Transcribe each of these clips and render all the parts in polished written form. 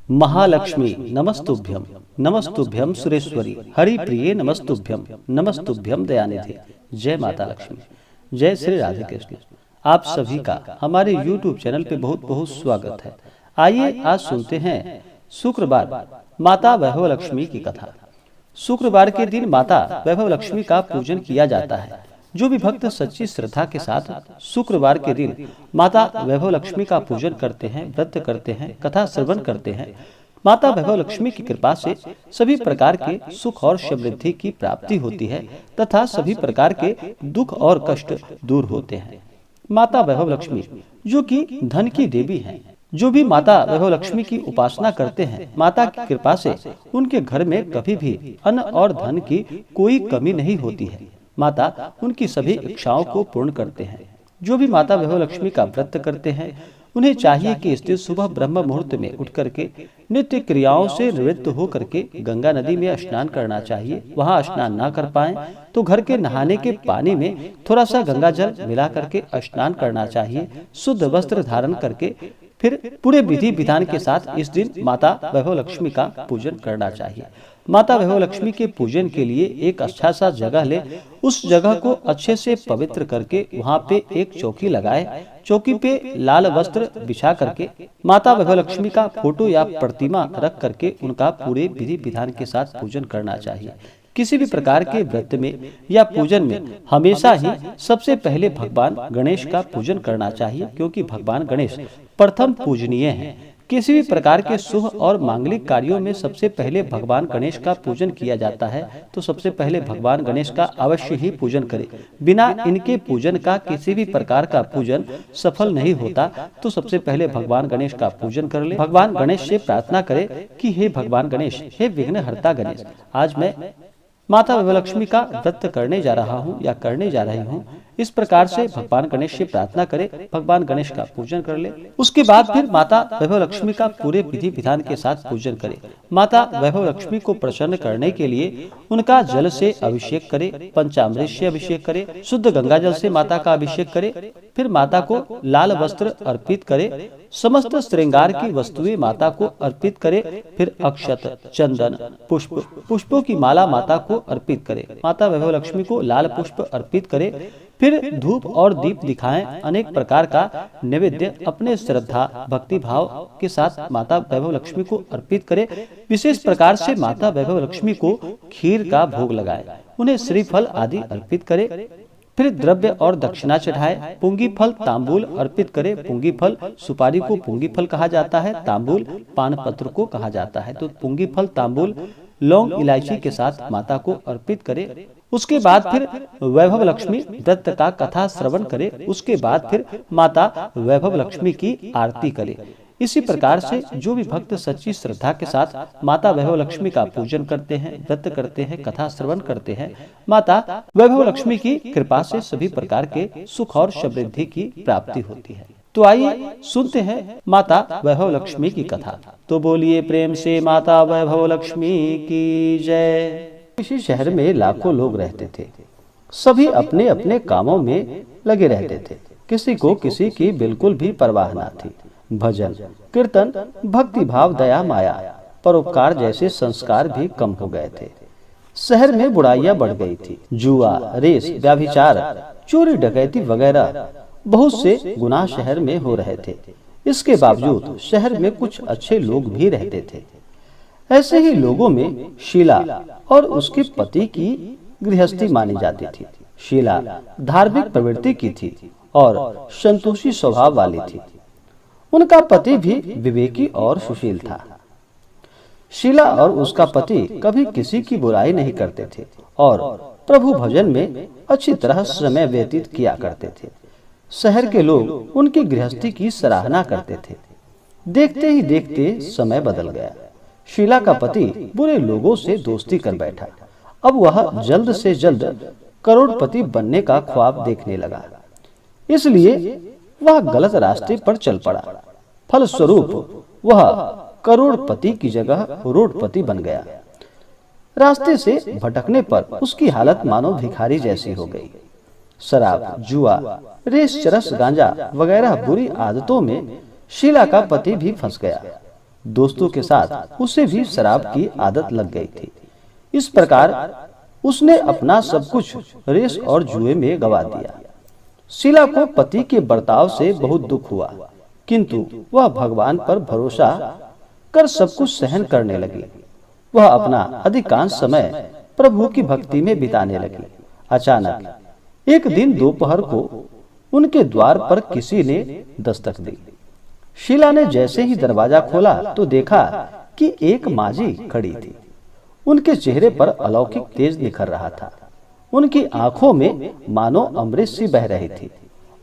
महालक्ष्मी नमस्तुभ्यम नमस्तुभ्यम सुरेश्वरी हरिप्रिये नमस्तुभ्यम नमस्तुभ्यम दयानिधि। जय माता लक्ष्मी, जय श्री राधे कृष्ण। आप सभी का हमारे YouTube चैनल पे बहुत बहुत स्वागत है। आइए आज सुनते हैं शुक्रवार माता वैभव लक्ष्मी की कथा। शुक्रवार के दिन माता वैभव लक्ष्मी का पूजन किया जाता है। जो भी भक्त सच्ची श्रद्धा के साथ शुक्रवार के दिन माता वैभव लक्ष्मी का पूजन करते हैं, व्रत करते हैं, कथा श्रवण करते हैं, माता वैभव लक्ष्मी की कृपा से सभी प्रकार के सुख और समृद्धि की प्राप्ति होती है तथा सभी प्रकार के दुख और कष्ट दूर होते हैं। माता वैभव लक्ष्मी जो कि धन की देवी हैं, जो भी माता वैभव लक्ष्मी की उपासना करते हैं, माता की कृपा से उनके घर में कभी भी अन्न और धन की कोई कमी नहीं होती है। माता उनकी सभी इच्छाओं को पूर्ण करते हैं। जो भी माता वैभव लक्ष्मी का व्रत करते हैं, उन्हें चाहिए कि इस दिन सुबह ब्रह्म मुहूर्त में उठ करके नित्य क्रियाओं से निवृत्त हो करके गंगा नदी में स्नान करना चाहिए। वहां स्नान ना कर पाए तो घर के नहाने के पानी में थोड़ा सा गंगा जल मिला करके स्नान करना चाहिए। शुद्ध वस्त्र धारण करके फिर पूरे विधि विधान के साथ इस दिन माता वैभव लक्ष्मी का पूजन करना चाहिए। माता वैभव लक्ष्मी के पूजन के लिए एक अच्छा सा जगह ले, उस जगह को अच्छे से पवित्र करके वहाँ पे एक चौकी लगाए। चौकी पे लाल वस्त्र बिछा करके माता वैभव लक्ष्मी का फोटो या प्रतिमा रख करके उनका पूरे विधि विधान के साथ पूजन करना चाहिए। किसी भी प्रकार के व्रत में या पूजन में हमेशा ही सबसे पहले भगवान गणेश का पूजन करना चाहिए, क्योंकि भगवान गणेश प्रथम पूजनीय हैं। किसी भी प्रकार के शुभ और मांगलिक कार्यों में सबसे पहले भगवान गणेश का पूजन किया जाता है, तो सबसे पहले भगवान गणेश का अवश्य ही पूजन करें। बिना इनके पूजन का किसी भी प्रकार का पूजन सफल नहीं होता। तो सबसे पहले भगवान गणेश का पूजन कर ले। भगवान गणेश से प्रार्थना करे कि हे भगवान गणेश, हे विघ्नहर्ता गणेश, आज मैं माता वैभव लक्ष्मी का व्रत करने जा रहा हूँ या करने जा रही हूँ। इस प्रकार से भगवान गणेश से प्रार्थना करे, भगवान गणेश का पूजन कर ले। उसके बाद फिर माता वैभव लक्ष्मी का पूरे विधि विधान के साथ पूजन करे। माता वैभव लक्ष्मी को प्रसन्न करने के लिए उनका जल से अभिषेक करे, पंचामृत से अभिषेक करे, शुद्ध गंगा जल से माता का अभिषेक करे। फिर माता को लाल वस्त्र अर्पित करे, समस्त श्रृंगार की वस्तुएं माता को अर्पित करे। फिर अक्षत, चंदन, पुष्पों की माला माता को अर्पित करे। माता वैभव लक्ष्मी को लाल पुष्प अर्पित करे। फिर धूप और दीप दिखाएं। अनेक प्रकार का नैवेद्य अपने श्रद्धा भक्ति भाव के साथ माता वैभव लक्ष्मी को अर्पित करे। विशेष प्रकार से माता वैभव लक्ष्मी को खीर का भोग लगाए, उन्हें श्रीफल आदि अर्पित करे। फिर द्रव्य और दक्षिणा चढ़ाए। पुंगी फल तांबूल अर्पित करे। पुंगी फल सुपारी को पुंगी फल कहा जाता है, तांबूल पान पत्र को कहा जाता है। तो पुंगी फल, तांबूल, लौंग, इलायची के साथ माता को अर्पित करे। उसके बाद फिर वैभव लक्ष्मी व्रत का कथा श्रवण करे। उसके बाद फिर माता वैभव लक्ष्मी की आरती करे। इसी प्रकार से जो भी भक्त सच्ची श्रद्धा के साथ माता वैभव लक्ष्मी का पूजन करते हैं, व्रत करते हैं, कथा श्रवण करते हैं, माता वैभव लक्ष्मी की कृपा से सभी प्रकार के सुख और समृद्धि की प्राप्ति होती है। तो आइए सुनते हैं माता वैभव लक्ष्मी की कथा। तो बोलिए प्रेम से माता वैभव लक्ष्मी की जय। किसी शहर में लाखों लोग रहते थे। सभी अपने अपने कामों में लगे रहते थे। किसी को किसी की बिल्कुल भी परवाह न थी। भजन, कीर्तन, भक्ति भाव, दया, माया, परोपकार जैसे संस्कार भी कम हो गए थे। शहर में बुराइयां बढ़ गई थी। जुआ, रेस, व्यभिचार, चोरी डकैती वगैरह बहुत से गुनाह शहर में हो रहे थे। इसके बावजूद शहर में कुछ अच्छे लोग भी रहते थे। ऐसे ही लोगों में शीला और उसके पति की गृहस्थी मानी जाती थी। शीला धार्मिक प्रवृत्ति की थी और संतोषी स्वभाव वाली थी। उनका पति भी विवेकी और सुशील था। शीला और उसका पति कभी किसी की बुराई नहीं करते थे और प्रभु भजन में अच्छी तरह समय व्यतीत किया करते थे। शहर के लोग उनकी गृहस्थी की सराहना करते थे। देखते ही देखते समय बदल गया। शीला का पति बुरे लोगों से दोस्ती कर बैठा। अब वह जल्द से जल्द करोड़पति बनने का ख्वाब देखने लगा। इसलिए वह गलत रास्ते पर चल पड़ा। फलस्वरूप वह करोड़पति की जगह रोडपति बन गया। रास्ते से भटकने पर उसकी हालत मानो भिखारी जैसी हो गई। शराब, जुआ, रेस, चरस, गांजा वगैरह बुरी आदतों में शीला का पति भी फंस गया। दोस्तों के साथ उसे भी शराब की आदत लग गई थी। इस प्रकार उसने अपना सब कुछ रेस और जुए में गवा दिया। शीला को पति के बर्ताव से बहुत दुख हुआ, किंतु वह भगवान पर भरोसा कर सब कुछ सहन करने लगी। वह अपना अधिकांश समय प्रभु की भक्ति में बिताने लगी। अचानक एक दिन दोपहर को उनके द्वार पर किसी ने दस्तक दी। शीला ने जैसे ही दरवाजा खोला तो देखा कि एक माजी खड़ी थी। उनके चेहरे पर अलौकिक तेज निखर रहा था। उनकी आंखों में मानो अमृत सी बह रही थी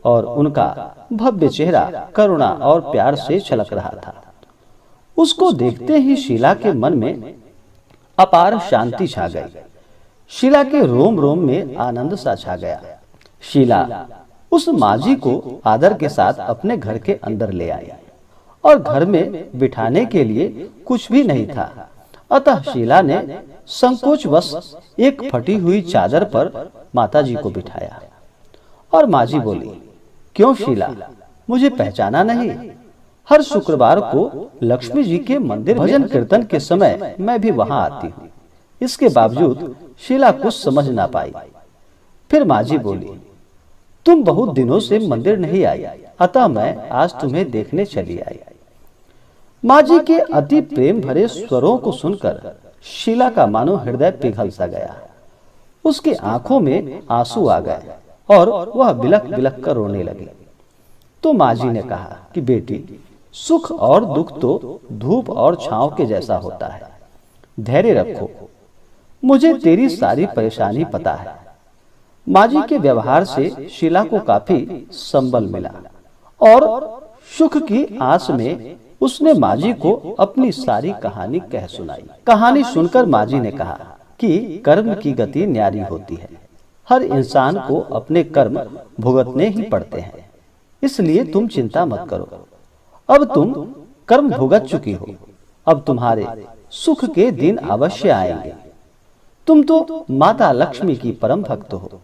और उनका भव्य चेहरा करुणा और प्यार से छलक रहा था। उसको देखते ही शीला के मन में अपार शांति छा गई। शीला के रोम रोम में आनंद सा छा गया। शीला उस माजी को आदर के साथ अपने घर के अंदर ले आई और घर में बिठाने के लिए कुछ भी नहीं था। अतः शीला ने संकोचवश एक फटी हुई चादर पर माताजी को बिठाया और माजी बोली, क्यों शीला, मुझे पहचाना नहीं? हर शुक्रवार को लक्ष्मी जी के मंदिर भजन कीर्तन के समय मैं भी वहां आती हूँ। इसके बावजूद शीला कुछ समझ ना पाई। फिर माजी बोली, तुम बहुत दिनों से मंदिर नहीं आई, अतः मैं आज तुम्हें देखने चली आई। माजी के अति प्रेम भरे स्वरों को सुनकर शीला का मानो हृदय पिघल सा गया। उसकी आंखों में आंसू आ गए और वह बिलख बिलख कर रोने लगी। तो माजी ने कहा कि बेटी, सुख और दुख तो धूप और छांव के जैसा होता है। धैर्य रखो, मुझे तेरी सारी परेशानी पता है। माजी के व्यवहार से शीला को काफी संबल मिला और सुख की आस में उसने माजी को अपनी सारी कहानी कह सुनाई। कहानी सुनकर माजी ने कहा कि कर्म की गति न्यारी होती है। हर इंसान को अपने कर्म भुगतने ही पड़ते हैं, इसलिए तुम चिंता मत करो। अब तुम कर्म भुगत चुकी हो, अब तुम्हारे सुख के दिन अवश्य आएंगे। तुम तो माता लक्ष्मी की परम भक्त हो।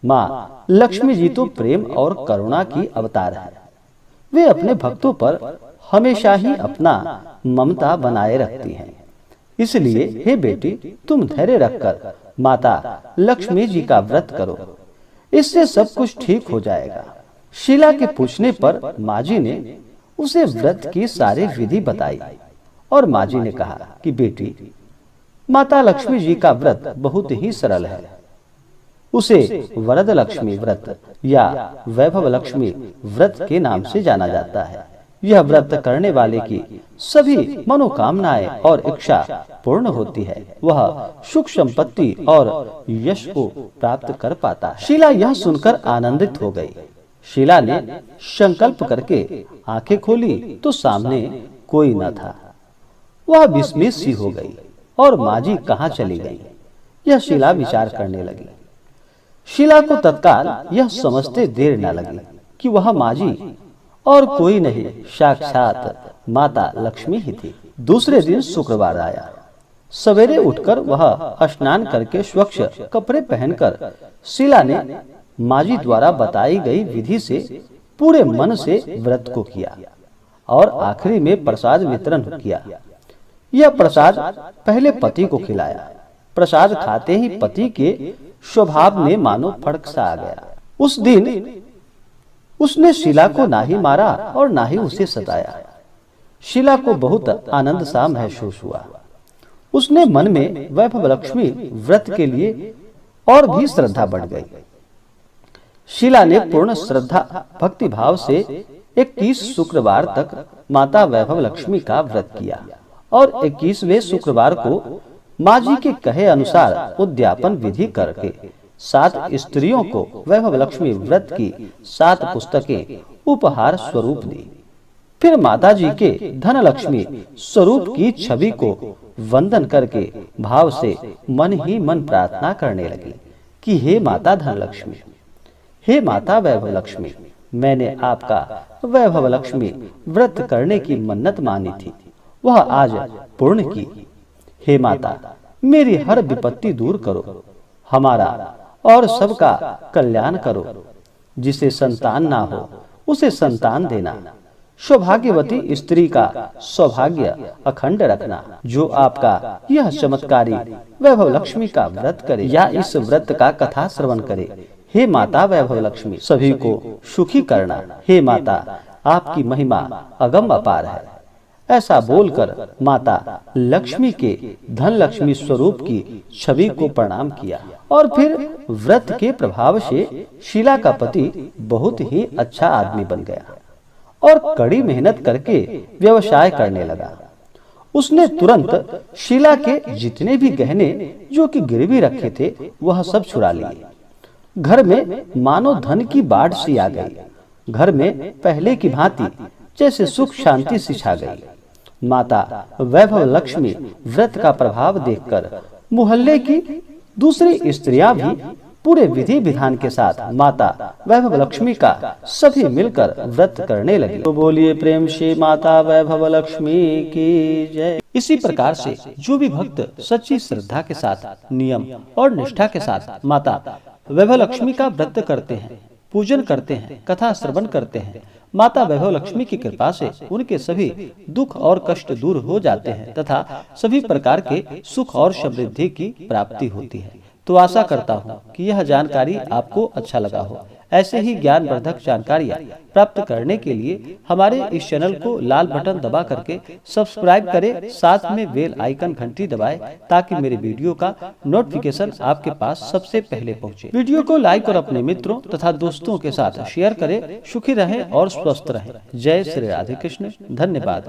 माँ लक्ष्मी जी तो प्रेम और करुणा की अवतार है। वे अपने भक्तों पर हमेशा ही अपना ममता बनाए रखती हैं। इसलिए हे बेटी, तुम धैर्य रखकर माता लक्ष्मी जी का व्रत करो, इससे सब कुछ ठीक हो जाएगा। शीला के पूछने पर माजी ने उसे व्रत की सारी विधि बताई और माजी ने कहा कि बेटी, माता लक्ष्मी जी का व्रत बहुत ही सरल है। उसे वरद लक्ष्मी व्रत या वैभव लक्ष्मी व्रत के नाम से जाना जाता है। यह व्रत करने वाले की सभी मनोकामनाएं और इच्छा पूर्ण होती है। वह सुख संपत्ति और यश को प्राप्त कर पाता है। शीला यह सुनकर आनंदित हो गई। शीला ने संकल्प करके आंखें खोली तो सामने कोई न था। वह विस्मित सी हो गई और माजी कहाँ चली गई, यह शीला विचार करने लगी। शीला को तत्काल यह समझते देर न लगी कि वह माजी और कोई नहीं, साक्षात माता लक्ष्मी ही थी। दूसरे दिन शुक्रवार आया। सवेरे उठकर वह स्नान करके स्वच्छ कपड़े पहनकर शीला ने माजी द्वारा बताई गई विधि से पूरे मन से व्रत को किया और आखिरी में प्रसाद वितरण किया। यह प्रसाद पहले पति को खिलाया। प्रसाद खाते ही पति के स्वभाव में मानो फर्क सा आ गया। उस दिन उसने शीला को ना ही मारा और ना ही उसे सताया। शीला को बहुत आनंद सा महसूस हुआ। उसने मन में वैभव लक्ष्मी व्रत के लिए और भी श्रद्धा बढ़ गई। शीला ने पूर्ण श्रद्धा भक्ति भाव से 21 शुक्रवार तक माता वैभव लक्ष्मी का व्रत किया और 21वें शुक्रवार को माजी के कहे अनुसार उद्यापन विधि करके 7 स्त्रियों को वैभव लक्ष्मी व्रत की 7 पुस्तकें उपहार स्वरूप दी। फिर माताजी के धन लक्ष्मी स्वरूप की छवि को वंदन करके भाव से मन ही मन प्रार्थना करने लगी कि हे माता धन लक्ष्मी, हे माता वैभव लक्ष्मी, मैंने आपका वैभव लक्ष्मी व्रत करने की मन्नत मानी थी, वह आज पूर्ण की। हे माता, मेरी हर विपत्ति दूर करो, हमारा और सबका कल्याण करो। जिसे संतान ना हो उसे संतान देना, सौभाग्यवती स्त्री का सौभाग्य अखंड रखना। जो आपका यह चमत्कारी वैभव लक्ष्मी का व्रत करे या इस व्रत का कथा श्रवण करे, हे माता वैभव लक्ष्मी सभी को सुखी करना। हे माता, आपकी महिमा अगम अपार है। ऐसा बोलकर माता लक्ष्मी के धन लक्ष्मी स्वरूप की छवि को प्रणाम किया और फिर व्रत के प्रभाव से शीला का पति बहुत ही अच्छा आदमी बन गया और कड़ी मेहनत करके व्यवसाय करने लगा। उसने तुरंत शीला के जितने भी गहने जो कि गिरवी रखे थे वह सब चुरा लिए। घर में मानो धन की बाढ़ सी आ गई। घर में पहले की भांति जैसे सुख शांति सी छा गई। माता वैभव लक्ष्मी व्रत का प्रभाव देखकर मोहल्ले की दूसरी स्त्रियां भी पूरे विधि विधान के साथ माता वैभव लक्ष्मी का सभी मिलकर व्रत करने लगे। तो बोलिए प्रेम से माता वैभव लक्ष्मी की जय। इसी प्रकार से जो भी भक्त सच्ची श्रद्धा के साथ, नियम और निष्ठा के साथ माता वैभव लक्ष्मी का व्रत करते हैं, पूजन करते हैं, कथा श्रवण करते हैं, माता वैभव लक्ष्मी की कृपा से उनके सभी दुख और कष्ट दूर हो जाते हैं तथा सभी प्रकार के सुख और समृद्धि की प्राप्ति होती है। तो आशा करता हूँ कि यह जानकारी आपको अच्छा लगा हो। ऐसे ही ज्ञानवर्धक जानकारियाँ प्राप्त करने के लिए हमारे इस चैनल को लाल बटन दबा करके सब्सक्राइब करें, साथ में बेल आइकन घंटी दबाएं ताकि मेरे वीडियो का नोटिफिकेशन आपके पास सबसे पहले पहुंचे। वीडियो को लाइक और अपने मित्रों तथा दोस्तों के साथ शेयर करें। सुखी रहें और स्वस्थ रहें। जय श्री राधे कृष्ण। धन्यवाद।